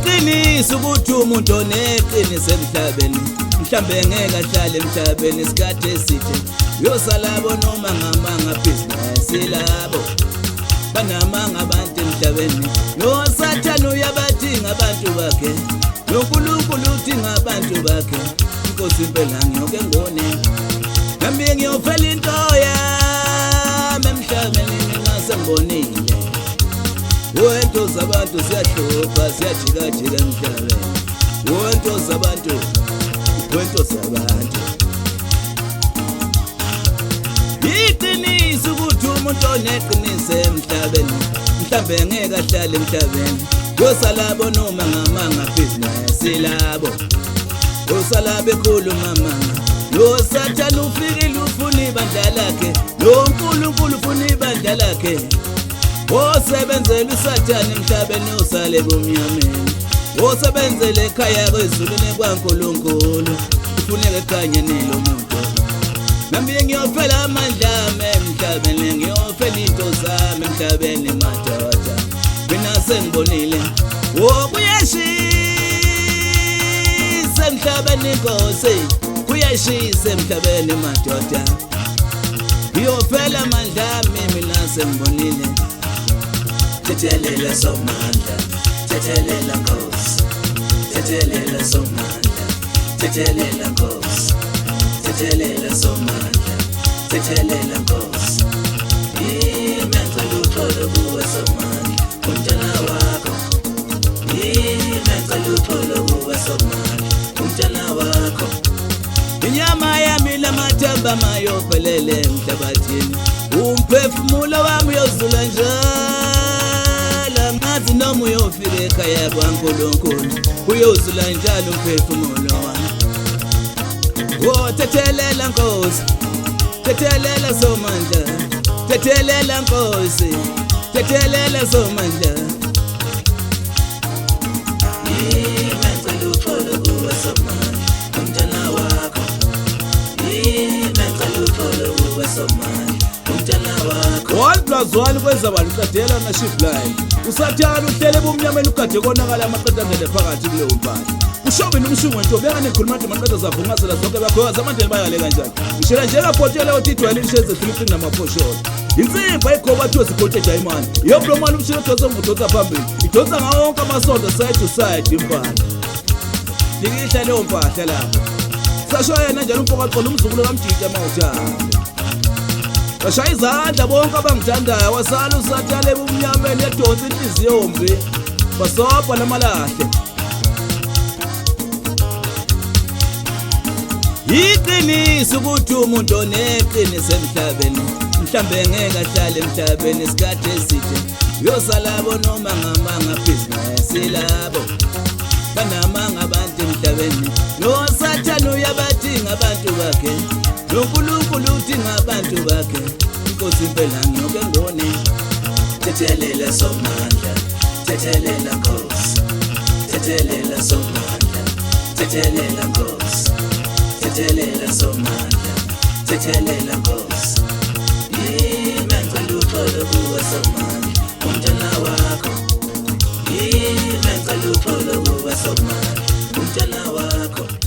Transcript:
Iqiniso ukuthi umuntu oneqiniso emhlabeni mhlambe ngeke ahlale emhlabeni isikhathi eside yosalabo noma ngamanga business labo banamanga abantu emhlabeni noSathane uyabadinga abantu bakhe noNkulunkulu udinga abantu bakhe inkosi impela ngiyoke ngone nami ngiyofela into yami emhlabeni mina sengibonile wento zabantu siyahlupha siyajikajika emhlabeni wento zabantu iqiniso ukuthi umuntu oneqiniso emhlabeni mhlambe ngeke ahlale emhlabeni yosalabo noma ngamanga business labo yosalabo ekhuluma manga noSathane ufikile ufuna ibandla lakhe noNkulunkulu ufuna ibandla lakhe osebenzela uSathane emhlabeni usale bomnyameni osebenzele ekhaya kwezulwini kwaNkulunkulu ufuneka ekhanye nilo muntu nami ngiyofela amandla ami emhlabeni ngiyofela into zami emhlabeni madoda mina sengibonile kuyashisa emhlabeni inkosi kuyashisa emhlabeni madoda ngiyofela amandla ami mina sengibonile Tetelela somandla Tetelela Nkosi Tetelela somandla Tetelela Nkosi Tetelela somandla Tetelela Nkosi Imenza lutholo kuwe somandla umntana wakho Imenza lutholo kuwe somandla umntana wakho Inyama yami lamathamba mayophelele emhlabathini umphefumulo wami uyozula njalo ngazi noma uyofika ekhaya kwaNkulunkulu uyozula njalo umphefumulo wami tetelela Nkosi tetelela somandla tetelela Nkosi tetelela somandla imenza lutholo kuwe somandla umntana wakho imenza lutholo kuwe somandla umntana wakho Wazwani kwenza baluqedela na shift line uSathane uhlele bomnyameni ukade konakala amaqeda ngene phakathi kuleyo mpahla ushobe nomshungu nto bengane khuluma nje maqeda zavungasela zonke bakhoza amandla bayale kanjani ngishela nje lapotela uthi idwele lisheze 3 namaphosholo insimba ikhoba thiwa sigote diamond yoblo mali umshilo thoza umudotsa phambili idotsa ngawo wonke amasondo side to side impahla likihla leyo mpahla lapho sasho yena njalo umfoka qola umzukulu kamjija mawuthanda Bashaya izandla bonke abangithandayo wasala uSathane ebumnyameni edonsa inhliziyo yombi basobha namalahle Iqiniso ukuthi umuntu oneqiniso emhlabeni mhlambe ngeke ahlale emhlabeni isikhathi eside yosalabo noma ngamanga business labo banamanga abantu emhlabeni noSathane uyabadinga abantu bakhe noNkulunkulu udinga abantu bakhe inkosi impela ngiyoke ngone tetelela somandla tetelela Nkosi tetelela somandla tetelela Nkosi tetelela somandla tetelela Nkosi imenza lutholo kuwe somandla umntana wakho imenza lutholo kuwe somandla umntana wakho